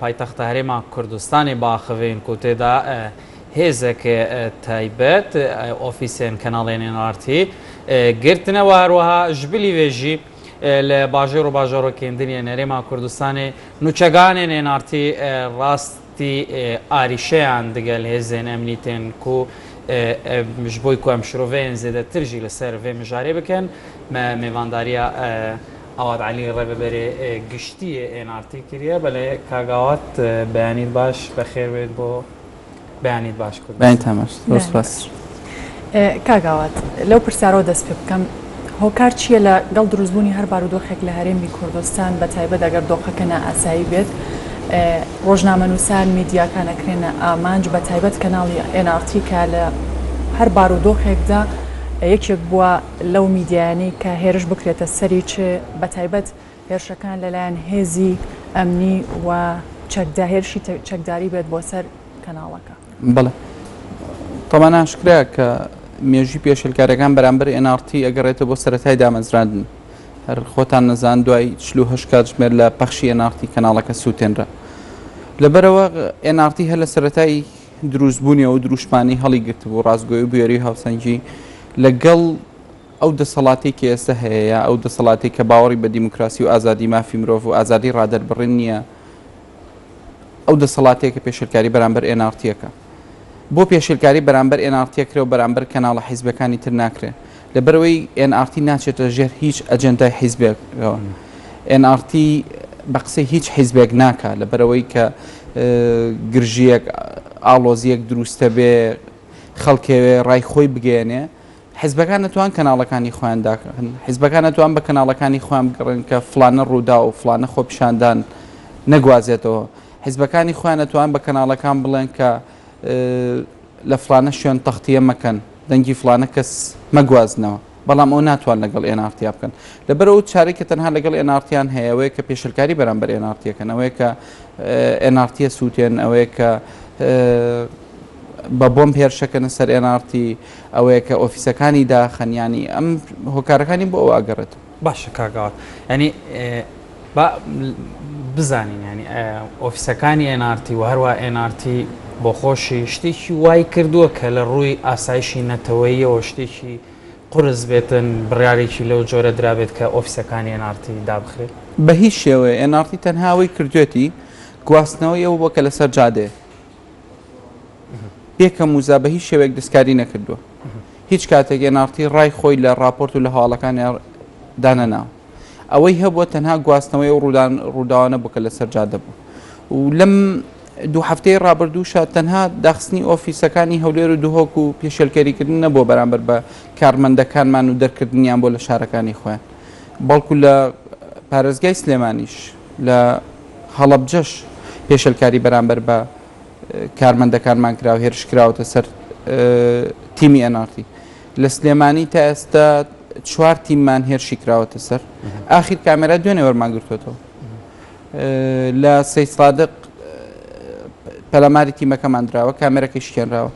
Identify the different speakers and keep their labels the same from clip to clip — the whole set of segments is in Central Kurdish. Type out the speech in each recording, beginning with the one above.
Speaker 1: پایتەختە هەرێما کوردستانی باخەوێن و تێدا هێزێک تایبەت ئۆفیسێن کەناڵێن NRT گرتنەوە هەروەها ژبلی وێژی لە باژێر و باژۆڕۆکێندنیە نەرێما کوردستانی نوچەگانێن NRT ڕاستی ئاریشەیان دەگەل هێزێن ئەمنیتێن و ji bo ku em şiroveyên zêdetir jî li ser vê mijarê bikin me mêvandariya Awad Elî Rêveberê giştiyê NRT kiriye belê kagawat beyanît baş bexêr wêt bo beyanît baş kir.
Speaker 2: Ben tamam. Spas.
Speaker 3: Kagawat lew pirsaro dest pê bikim hokar çiye li gel dirûzbûnî her barodexek li Herêmî Kurdistan bi taybet eger doxeke neasayî bêt ڕۆژنامەنووسان میدیاکان ئەکرێنە ئامانج بە تایبەت کەناڵی NRT کە لە هەر بارودۆخێکدا یەکێک بووە لەو میدیانەی کە هێرش بکرێتە سەری چ بە تایبەت هێرشەکان لەلایەن هێزی ئەمنی و هێرشی چەکداری بێت بۆ سەر کەناڵەکە.
Speaker 2: بەڵێ تەمان ئاشکرا کە مێژوی پێشێلکارەکان بەرامبەر NRT ئەگەڕێتە بۆ سەرەتای دامەزراندن هەر خۆتان نەزان دوای 48 کاتژمێر لە پەخشی NRT کەناڵەکە سووتێنرا لەبەرەوە NRT هەر لە سەرەتای دروستبوونیەوە و دروشمانی هەڵی گرت بۆ ڕازگۆی و بوێری هاوسەنگی لەگەڵ ئەو دەسەڵاتێکی ئێستا هەیە ئەو دەسەڵاتی کە باوەڕی بە دیموکراسی و ئازادی مافی مرۆڤ و ئازادی ڕادەربڕین نییە ئەو دەسەڵاتێکە پێشێلکاری بەرامبەر NRTەکە بۆ پێشێلکاری بەرامبەر NRTکرێ و بەرامبەر کەناڵە حیزبەکانی تر ناکرێت لەبەرەوەی NRT ناچێتە ژێر هیچ ئەجەندای حیزبێکەوە NRT بە قسەی هیچ حیزبێک ناکات لەبەرەوەی کە گرژیەک ئاڵۆزیەک دروستە بێ خەڵکێوێ ڕای خۆی بگەێنێ حیزبەکان نەتوان کەناڵەکانی خۆیان داکەن حیزبەکان نەتوان بە کەناڵەکانی خۆیان بگەڕن کە فلانە ڕوودا و فلانە خۆپیشاندان نەگوازێتەوە حیزبەکانی خۆیان نەتوان بە کەناڵەکان بڵێن کە لە فلانە شوێن تەختیە مەکەن دەنگی فلانە کەس مەگوازنەوە بەڵام ئەو ناتوان لەگەڵ NRT بکەن لەبەرەوە چارێکە تەنها لەگەڵ NRTیان هەیە ئەوەیە کە پێشێلکاری بەرامبەر NRTەکەن ئەوەیە کە NRT سووتێن ئەوەیە کە بە بۆم هێرشەکەنە سەر NRT ئەوەیە کە ئۆفیسەکانی داخەنیانی ئەم هۆکارەکانی بۆ ئەو ئاگەڕێت
Speaker 1: باشە کاگاوات ینی بزانین ینی ئۆفیسەکانی NRT و هەروە NRT بۆ خۆشی شتێکی وای کردووە کە لە ڕووی ئاسایشی نەتەوەییەوە شتێکی قرس بێتن بڕیارێکی لەو جۆرە درابێت کە ئۆفیسەکانی NRT دابخرێت
Speaker 2: بە هیچ شێوەیە NRT تەنهاوی کردوێتی گواستنەوەی ئەو بۆکە لەسەر جادێ پێکە موزا بە هیچ شێوەیەک دەستکاری نەکردووە هیچ کاتێک NRT ڕای خۆی لە راپۆرت و لە هەواڵەکانی دانەناو ئەوەی هەبووە تەنها گواستنەوەی و ڕووداوانە بووکە لەسەر جادە بوو و لەم دوو هەفتەی ڕابردووشە تەنها داخستنی ئۆفیسەکانی هەولێر و دوهۆک و پێشێلکەریکردن نەبووە بەرامبەر بە کارمەندەکانمان و دەرکردنیان بۆ لە شارەکانی خۆیان بەڵکو لە پارێزگای سلێمانیش لە هەڵەبجەش پێشێلکاری بەرامبەر بە کارمەندەکانمان کرا و هێرشکراوەتە سەر تیمی NRT لە سلێمانی تا ئێستا 4 تیممان هێرشی کراوەتە سەر ئاخیر کامێرا دوێنێ وەرماگرتوێتەوە لە سەی سادق پەلاماری تیمەکەمان درراوە کامێرەکەی شکێنراوە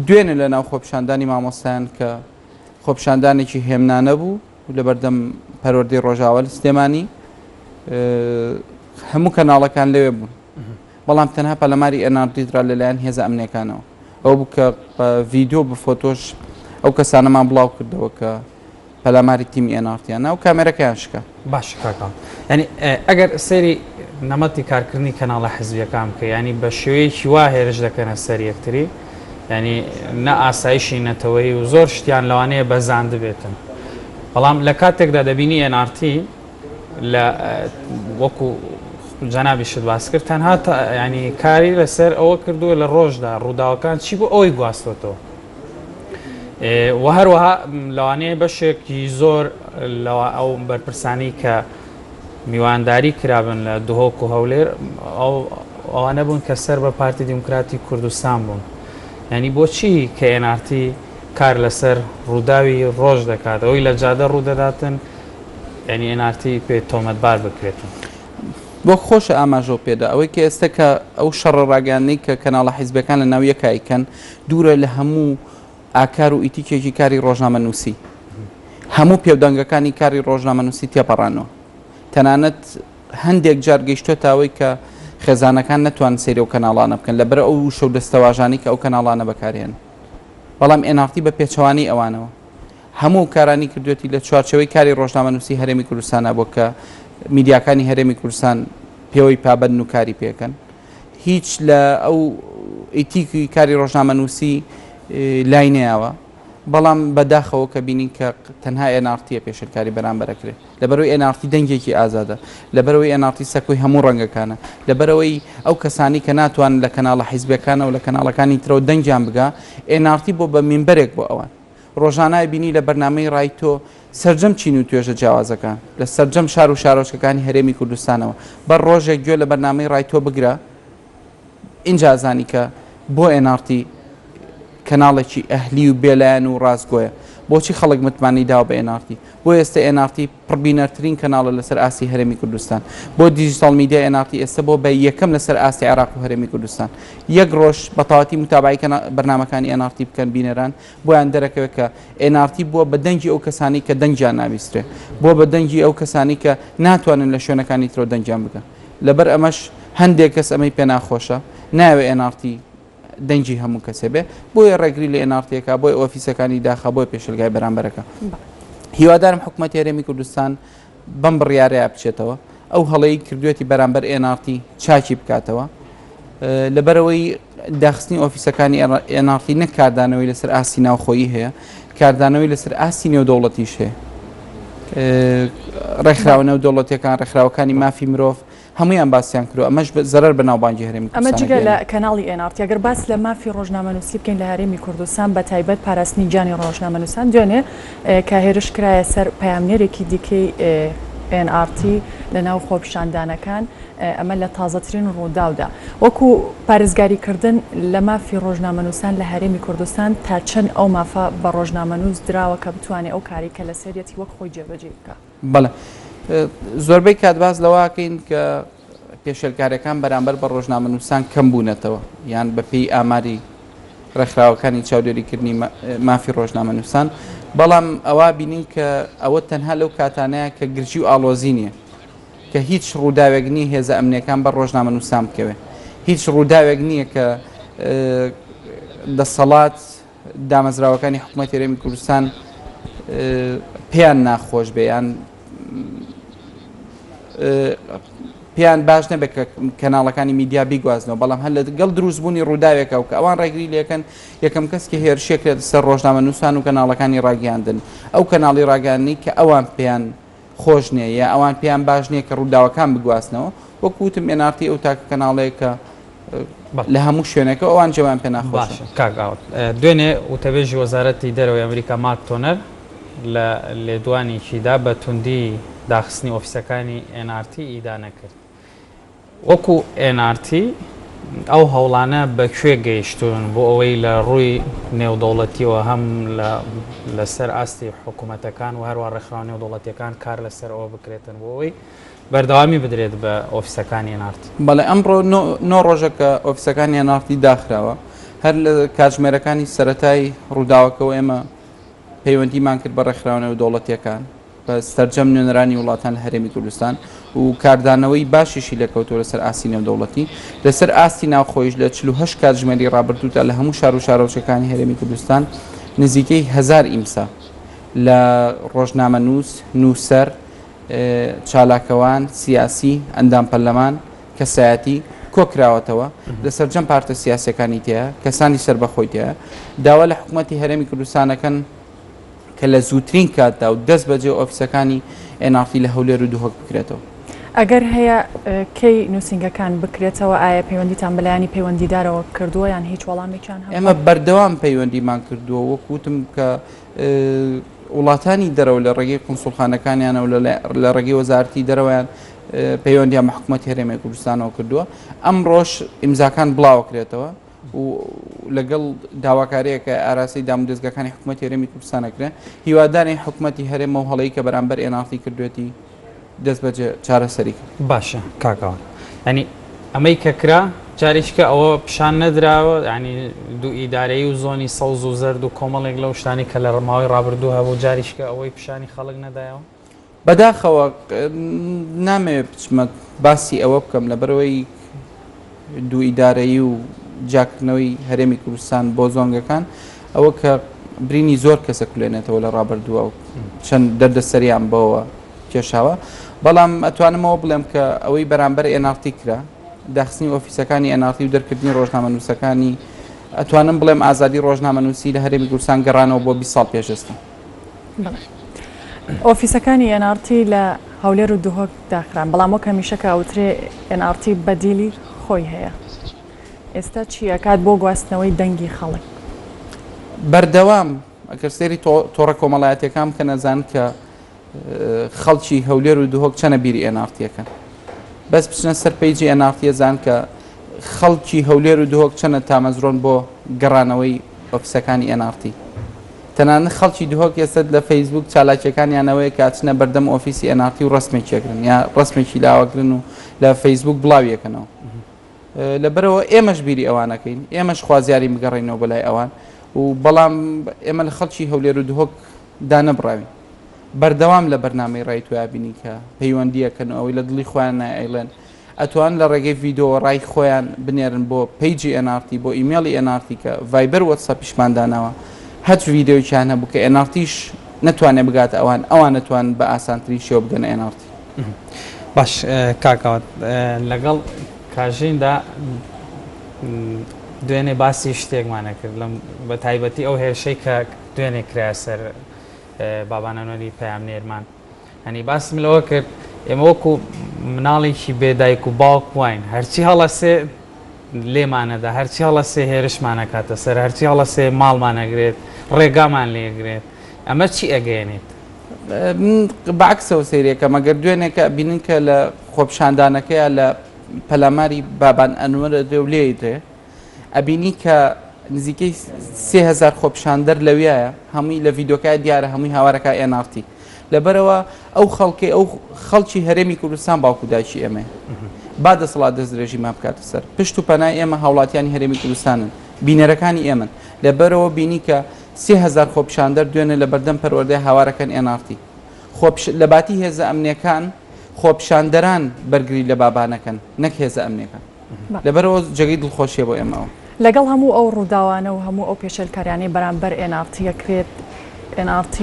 Speaker 2: دوێنێ لە ناو خۆپیشاندانی مامۆستایان کە خۆپیشاندانێکی هێمنانە بوو لە بەردەم پەروەردەی ڕۆژاوە لە سلێمانی هەموو کەناڵەکان لەوێ بوون بەڵام تەنها پەلاماری NRT درا لەلایەن هێزە ئەمنیەکانەوە ئەو بوو کە ڤیدیۆ بە فۆتۆش ئەو کەسانەمان بڵاو کردەوە کە پەلاماری تیمی NRTیانە و کامێرەکەیان شکا
Speaker 1: باش کاکان ینی ئەگەر سەری نەمەتی کارکردنی کەناڵە حیزبیەکان بکە ینی بە شێوەیەکی وا هێرش دەکەنە سەر یەکتری ینی نە ئاسایشی نەتەوەی و زۆر شتیان لەوانەیە بەزاند بێتن بەڵام لە کاتێکدا دەبینی NRT لە وەکو جەنابی شت باس کرد تەنها ینی کاری لەسەر ئەوە کردووە لە ڕۆژدا ڕووداوەکان چی بۆ ئەوی گواستوەتەوە و هەروەها لەوانەیە بەشێکی زۆر ئەو بەرپرسانی کە میوانداری کرابن لە دهۆک و هەولێر ئەوانە بوون کە سەر بە پارتی دیموکراتی کوردستان بوون ینی بۆچی کە NRT کار لەسەر ڕووداوی ڕۆژ دەکات ئەوی لە جادە ڕوودەداتن ینی NRT پێ تۆمەتبار بکرێتن
Speaker 2: بۆ خۆشە ئاماژۆ پێدا ئەوەی کە ئێستا کە ئەو شەڕە ڕاگەاندنەی کە کەناڵە حیزبەکان لە ناو یەکایکەن دوورە لە هەموو ئاکار و ئیتیکێکی کاری ڕۆژنامەنووسی هەموو پێودەنگەکانی کاری ڕۆژنامەنووسی تێپەڕانەوە تەنانەت هەندێک جار گەیشتۆ تاوەی کە خێزانەکان نەتوان سێری و کەناڵانە بکەن لەبەر ئەو شەو دەستەواژانی کە ئەو کەناڵانە بەکارێن بەڵام NRT بە پێچەوانی ئەوانەوە هەموو کارانی کردوێتی لە چوارچەوەی کاری ڕۆژنامەنووسی هەرێمی کوردستانە بۆ کە میدیاکانی هەرێمی کوردستان پێوەی پابەند و کاری پێکەن هیچ لە ئەو ئیتیکی کاری ڕۆژنامەنووسی لای نەیەوە بەڵام بەداخەوە کە بینین کە تەنها NRT پێشکاری بەرامبەرەکرێت لەبەرەوەی NRT دەنگێکی ئازادە لەبەرەوەی NRT سەکۆی هەموو ڕەنگەکانە لەبەرەوەی ئەو کەسانی کە ناتوان لە کەناڵە حیزبەکانە و لە کەناڵەکانی ترەوە دەنگیان بگا NRT بۆ بە مینبەرێک بۆ ئەوان ڕۆژانای بینی لە بەرنامەی ڕای تۆ سرجەم چین و توێژە جیاوازەکان لە سرجەم شار و شارۆچکەکانی هەرێمی کوردستانەوە بەر ڕۆژێک گوێ لە بەرنامەی ڕای تۆ بگرە اینجا زانی کە بۆ NRT کەناڵێکی ئەهلی و بێلایەن و ڕاستگۆیە بۆچی خەڵک متمانی داوە بە NRT بۆ ئێستا NRT پڕبینەرترین کەناڵە لەسەر ئاسی هەرێمی کوردستان بۆ دیجیتال میدیا NRT ئێستا بۆ بە یەکەم لەسەر ئاسی عێراق و هەرێمی کوردستان یەک ڕۆژ بەتەواتی متابعی بەرنامەکانی NRT بکەن بینەران بۆیان دەرەکەوێت کە NRT بووە بە دەنگی ئەو کەسانی کە دەنگیان ناویسترێ بۆ بە دەنگی ئەو کەسانی کە ناتوانن لە شوێنەکانی ترۆ دەنگیان بکەن لەبەر ئەمەش هەندێک کەس ئەمەی پێ ناخۆشە ناوێ NRT دەنگی هەموو کەسێ بێ بۆیە ڕێگری لە NRTەکە بۆی ئۆفیسەکانی داخە بۆی پێشلگای بەرامبەرەکە هیوادارم حکوومەتی هەرێمی کوردستان بەم بڕیارەیە بچێتەوە ئەو هەڵەی کردوێتی بەرامبەر NRT چاکی بکاتەوە لەبەرەوەی داخستنی ئۆفیسەکانی NRT نەک کاردانەوەی لەسەر ئاسی ناوخۆیی هەیە کاردانەوەی لەسەر ئاسی نێودەوڵەتیش هەیە ڕێکخراوە نێودەوڵەتیەکان ڕێکخراوەکانی مافی مرۆڤ هەمویان باسییان کردو ئەمەش زەرەر بە ناوبانگی هەرێمی
Speaker 3: ئەمە جگە لە کەناڵی NRT ئەگەر باس لە مافی ڕۆژنامەنووسی بکەین لە هەرێمی کوردستان بە تایبەت پاراستنی جانی ڕۆژنامەنووسان دوێنێ کە هێرش کرایە سەر پەیامنێرێکی دیکەی NRT لە ناو خۆپیشاندانەکان ئەمە لە تازەترین ڕووداودا وەکو پارێزگاریکردن لە مافی ڕۆژنامەنووسان لە هەرێمی کوردستان تا چەند ئەو مافە بە ڕۆژنامەنووس دراوە کە بتوانێت ئەو کاری کە لە سەرەتی وەک خۆی جێبەجێ بکە
Speaker 2: بەڵێ زۆربەی کاتباز لەواکەین کە پێشێلکارەکان بەرامبەر بە ڕۆژنامەنووسان کەم بوونەتەوە یان بەپێی ئاماری ڕێکخراوەکانی چاودێریکردنی مافی ڕۆژنامەنووسان بەڵام ئەوە بینین کە ئەوە تەنها لەو کاتانەیە کە گرژی و ئاڵۆزی نییە کە هیچ ڕووداوێک نیە هێزە ئەمنیەکان بە ڕۆژنامەنووسان بکەوێت هیچ ڕووداوێک نییە کە دەسەڵات دامەزراوەکانی حکوومەتی هەرێمی کوردستان پێیان ناخۆش بێ یان پێیان باش نەبێت کە کەناڵەکانی میدیا بیگوازنەوە بەڵام هەر لەگەڵ دروستبوونی ڕووداوێکە و کە ئەوان ڕێگری لەکەن یەکەم کەس کە هێرشێکرێت سەر ڕۆژنامەنووسان و کەناڵەکانی ڕاگەاندن ئەو کەناڵی ڕاگەاندنی کە ئەوان پێیان خۆش نییە یا ئەوان پێیان باش نییە کە ڕووداوەکان بگواستنەوە وەکوتم NRT ئەو تاکە کەناڵەیە کە لە هەموو شوێنەکە ئەوان جوان پێ ناخۆش
Speaker 1: کاکاوت دوێنێ وتەبێژی وەزارەتی دەرەوەی ئەمریکا مارک تۆنەر لە لێدوانێکیدا بە توندی داخستنی ئۆفیسەکانی NRT ئیدا نەکرد وەکو NRT ئەو هەوڵانە بەکوێ گەیشتون بۆ ئەوەی لە ڕووی نێودەوڵەتیەوە هەم لەسەر ئاستی حکوومەتەکان و هەروە ڕێکخراو نێودەوڵەتیەکان کار لەسەر ئەوە بکرێتن بۆ ئەوەی بەردەوامی بدرێت بە ئۆفیسەکانی NRT
Speaker 2: بەڵێ ئەمڕۆ نۆ ڕۆژەکە ئۆفیسەکانی NRT داخراوە هەر لە کاتژمێرەکانی سەرەتای ڕووداوەکەەوە ئێمە پەیوەندیمان کرد بە ڕێکخراو نێودەوڵەتیەکان بە سەرجەم نوێنەرانی وڵاتان لە هەرێمی کوردستان و کاردانەوەی باشیشی لەکەوتۆ لەسەر ئاسی نێودەوڵەتی لەسەر ئاستی ناوخۆیش لە 48 کاتژمێری ڕابردوودا لە هەموو شار و شارۆچەکانی هەرێمی کوردستان نزیکەی 1000 ئیمسا لە ڕۆژنامەنووس نووسەر چالاکەوان سیاسی ئەندام پەرلەمان کەسایەتی کۆکراوەتەوە لەسەر جەم پارتە سیاسەکانی تەیە کەسانی سربەخۆی تەیە داوا لە حکوومەتی هەرێمی کوردستانەکەن کە لە زووترین کاتدا و 10 بەجێ ئۆفیسەکانی NRT لە هەولێر و دووهۆک بکرێتەوە
Speaker 3: ئەگەر هەیە کەی نووسنگەکان بکرێتەوە ئایا پەیوەندیتان بەلایانی پەیوەندیدارەوە کردووە یان هیچ وەڵامێکیان هەیە
Speaker 2: ئێمە بەردەوام پەیوەندیمان کردووە وەکوتم کە وڵاتانی دەرەوە لە ڕێگەی قونسوڵخانەکانیانە و لە ڕێگەی وەزارەتی دەرەوەیان پەیوەندیان بە حکوومەتی هەرێمی کوردستانەوە کردووە ئەم ڕۆژ ئیمزاکان بڵاوکرێتەوە و لەگەڵ داواکاریەکە ئاراسی دامودەستگاکانی حکوومەتی هەرێمی کوردستانەکرێ هیوادارین حکوومەتی هەرێمە و هەڵەیە کە بەرامبەر NRT کردوێتی دەست بەجێ چارەسەری کرد
Speaker 1: باشە کاکەوان ینی ئەمەی کە کرا جاریشکە ئەوە پیشان نەدراوە ینی دوو ئیدارەی و زۆنی سەوز و زەرد و کۆمەڵێک لەو شتانی کە لە ڕماوەی ڕابردوو هەبوو جاریشکە ئەوەی پیشانی خەڵک نەدایەوە
Speaker 2: بەداخەوە نامەوێت بچمە باسی ئەوە بکەم لەبەرەوەی دوو ئیدارەیی و جاکردنەوەی هەرێمی کوردستان بۆ زۆنگەکان ئەوە کە برینی زۆر کەسە کولێنێتەوە لە ڕابردووە و چەند دەردەسەریان بەوە کێشاوە بەڵام ئەتوانمەوە بڵێم کە ئەوەی بەرامبەر NRT کرا داخستنی ئۆفیسەکانی NRT و دەرکردنی ڕۆژنامەنووسەکانی ئەتوانم بڵێم ئازادی ڕۆژنامەنووسی لە هەرێمی کوردستان گەڕانەوە بۆ 20 ساڵ پێشەستە.
Speaker 3: ئۆفیسەکانی NRT لە هەولێر و دوهۆک داخران بەڵام وەک هەمیشەکە ئەوترێ NRT بەدیلی خۆی هەیە. ئێستا چییە کات بۆ گواستنەوەی دەنگی خەڵک؟
Speaker 2: بەردەوام ئەگەر سێری تۆڕە کۆمەڵایەتەکان کە نەزان کە خەڵکی هەولێر و دوهۆک چەنە بیری NRTەکەن بەس بچنە سەر پەیجی NRT زان کە خەڵکی هەولێر و دوهۆک چەنە تامەزرۆن بۆ گەڕانەوەی ئۆفیسەکانی NRT. تەنانەت خەڵکی دوهۆک ئێستا لە فەیسبوک چالاکیەکانیانەوەی کاتچنە بەردەم ئۆفیسی NRT و ڕسمێکیەکردن یا ڕسمێکی لاوەگرن و لە فەیسبوک بڵاویەکەنەوە. لەبەرەوە ئێمەش بیری ئەوانەکەین ئێمەش خوازیاری بگەڕینەوە بەلای ئەوان و بەڵام ئێمە لە خەڵکی هەولێر و دوهۆک دانەبراوین بەردەوام لە بەرنامەی ڕای توابینی کە پەیوەندیەکەن ئەوەی لە دڵی خۆیان ئەیڵێن ئەتوان لە ڕێگەی ڤیددیۆ ڕای خۆیان بنێرن بۆ پەیجی NRT بۆ ئیمێڵی NRT کە ڤایبەر وەتسەپ پیشماندانەوە هەچ ڤیددیۆیان هەبوو کە NRTش نەتوانێت بگاتە ئەوان نەتوان بە ئاسانتری شێوە بگەنە NRT.
Speaker 1: باش کاکەوت لەگەڵ کاژیندا دوێنێ باسی شتێکمانە کرد لەم بە تایبەتی ئەو هێرشەی کە دوێنێ کرا سەر بابانەنوەری پەیامنێرمان هەنی باسم لەوە کرد ئێمە وەکو مناڵێکی بێدایک و باوک واین هەرچی هەڵەسێ لێمانەدا هەرچی هەڵەسێ هێرشمانە کاتە سەر هەرچی هەڵەسێ ماڵمانەگرێت ڕێگامان لێگرێت ئەمە چی ئەگەێنێت؟
Speaker 2: بەعکسەوە سەیرێکە مەگەر دوێنێکە بینن کە لە خۆپشاندانەکەیە لە پەلاماری بابان ئەنوەرە دەولێدرێ ئەبینی کە نزیکەی 3000 خۆپشاندەر لەویایە هەمووی لە ڤیددیۆکای دیارە هەمووی هاوارەکە NRT لەبەرەوە ئەو خەڵکی ئەو خەڵکی هەرێمی کوردستان باوکوداچی ئێمە با دەسەڵات دەستدرێژی ما بکاتە سەر پشت و پەنای ئێمە هاوڵاتیانی هەرێمی کوردستانن بینەرەکانی ئێمن لەبەرەوە بینی کە 3000 خۆپشاندەر دوێنێ لە بەردەم پەروەردەی هاوارەکەن NRT لە باتی هێزە ئەمنیەکان خۆپشاندەران بەرگری لە بابانەکەن نەک هێزە ئەمنیەکان لەبەرەوە جێگەی دڵخۆشیە بۆ ئێمەوە.
Speaker 3: لەگەڵ هەموو ئەو ڕووداوانە و هەموو ئەو پێشەلکاریانەی بەرامبەر NRT ئەکرێت NRT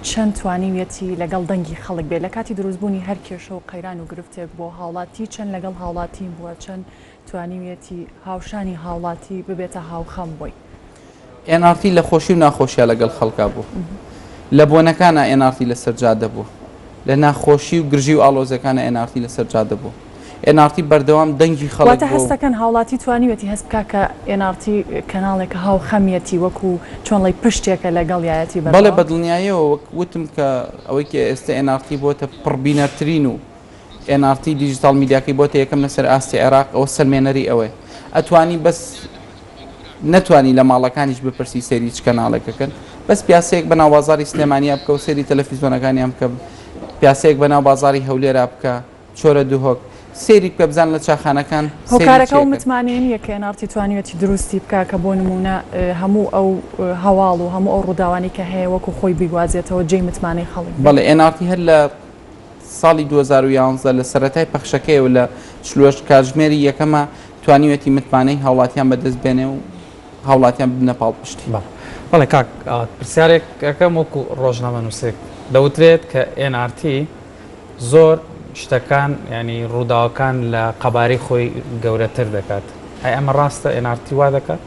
Speaker 3: چەند توانیوێتی لەگەڵ دەنگی خەڵک بێت لە کاتی دروستبوونی هەر کێشە و قەیران و گرفتێک بۆ هاوڵاتی چەند لەگەڵ هاوڵاتی بووە چەند توانیوێتی هاوشانی هاوڵاتی ببێتە هاوخەم بۆی.
Speaker 2: NRT لە خۆشی و ناخۆشیە لەگەڵ خەڵکا بوو لە بۆنەکانە NRT لەسەر جادە بوو لە ناخۆشی و گرژی و ئاڵۆزەکانە NRT لەسەر جادە بوو. NRT بەردەوام دەنگی خەڵک
Speaker 3: واتە هەستەکەن هاوڵاتی توانیوێتی هەست بکە کە NRT کەناڵێکە هاو خەمیەتی وەکو چۆن لەی پشتێکە لەگەڵ یایەتی
Speaker 2: بەڵێ بەدڵنیاییەوە وتم کە ئەوەی کە ئێستا NRT بۆتە پڕبینەرترین و NRT دیجیتال میدیاکەی بۆتە یەکەم لەسەر ئاستی عێراق ئەوە سەرمێنەری ئەوەی ئەتوانی بەس نەتوانی لە ماڵەکانیش بپرسی سەیری چ کەناڵێکەکەن بەس پیاسەیەک بەناو بازاری سلێمانیا بکە و سەیری تەلەڤیزیۆنەکانیان بکە پیاسەیەک بەناو بازاری هەولێرا بکە چۆرە دوهۆک سێری بکە بزان لە چاخانەکان
Speaker 3: هۆکارەکە و متمانین یەکە NRT توانیوێتی دروستی بکە کە بۆ نمونە هەموو ئەو هەواڵ و هەموو ئەو ڕووداوانی کە هەیە وەکو خۆی بیگوازێتەوە جێی متمانەی خەڵک.
Speaker 2: بەڵێ NRT هەر لە ساڵی 2011 لە سەرەتای پەخشەکەی و لە چلۆش کاتژمێری یەکەمە توانیوێتی متمانەی هاوڵاتیان بەدەست بێنێ و هاوڵاتیان بنە پاڵ پشتی.
Speaker 1: بەڵێ کاک پرسیارێکەکەم وەکو ڕۆژنامەنووسێک دەوترێت کە NRT زۆر شتەکان ینی ڕووداوەکان لە قەبارەی خۆی گەورەتر دەکات ئەی ئەمە ڕاستە NRT وا دەکات؟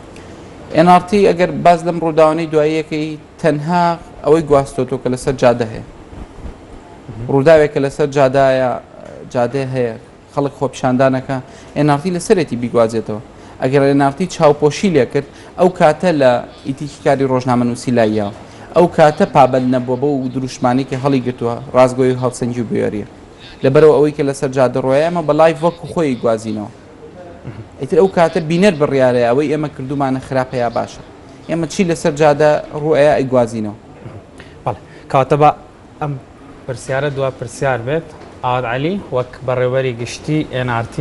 Speaker 2: NRT ئەگەر باز لەم ڕووداوانەی دواییەکەی تەنها ئەوەی گواستۆتۆ کە لەسەر جادە هەیە ڕووداوێکە لەسەر جادە هەیە خەڵک خۆپشاندانەکە NRT لەسەرێتی بیگوازێتەوە ئەگەر NRT چاوپۆشی لێ کرد ئەو کاتە لە ئیتیکاری ڕۆژنامەنووسی لایەوە ئەو کاتە پابەت نەبووە بە و دروشمانی کە هەڵی گرتووە ڕازگۆی و هەڵسەنگی و بێریە لەبەرەوە ئەوەی کە لەسەر جادە ڕۆیە ئەمە بە لایڤ وەکو خۆی گوازینەوە ئیتر ئەو کاتە بینەر بڕیارەیە ئەوەی ئێمە کردومانە خراپە یا باشە ئێمە چی لەسەر جادە ڕوئەیە ئەیگوازینەوە.
Speaker 1: بەڵێ کاتە بە ئەم پرسیارە دوا پرسیار بێت ئاواد عەلی وەک بەڕێوەری گشتی NRT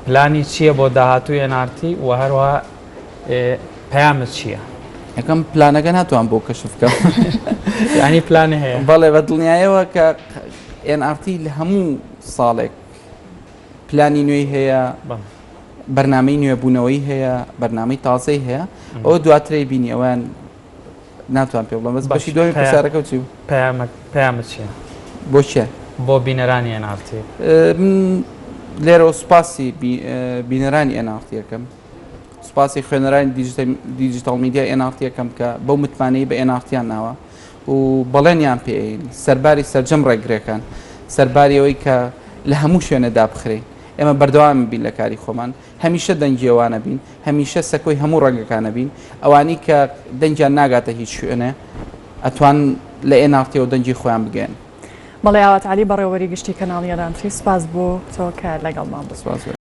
Speaker 1: پلانی چییە بۆ داهاتووی NRT و هەروەها پەیامت چییە؟
Speaker 2: یەکەم پلانەکە ناتوان بۆ کەشف بکەم
Speaker 1: ینی پلانە هەیە
Speaker 2: بەڵێ بە دڵنیایەوە کە NRT لە هەموو ساڵێک پلانی نوێی هەیە بەرنامەی نوێبوونەوەی هەیە بەرنامەی تازەی هەیە ئەوە دواترەی بینی ئەویان ناتوان پێ بڵم بەس بەشی دومی پرسیارەکە چی
Speaker 1: پەیامە چییە؟
Speaker 2: بۆ چیە؟
Speaker 1: بۆ بینەرانی NRT
Speaker 2: من لێرە سوپاسی بینەرانی NRT یەکەم سوپاسی خوێنەرانی دیجیتال میدیا NRT یەکەم کە بەو متمانەی بە NRTیان ناوە و بەڵێنیان پێین سەرباری سەرجەم ڕێگرەکان سەرباری ئەوەی کە لە هەموو شوێنەدا بخرێ ئێمە بەردەوام بین لە کاری خۆمان هەمیشە دەنگیێوانە بین هەمیشە سەکۆی هەموو ڕەنگەکانە بین ئەوانی کە دەنگیان ناگاتە هیچ شوێنێ ئەتوان لە NRT و دەنگی خۆیان بگەن
Speaker 3: بەڵێ ئاوات علی بەڕێوەری گشتی کەناڵی NRT سپاس بۆ تۆ کە لەگەڵمان
Speaker 2: بسپاس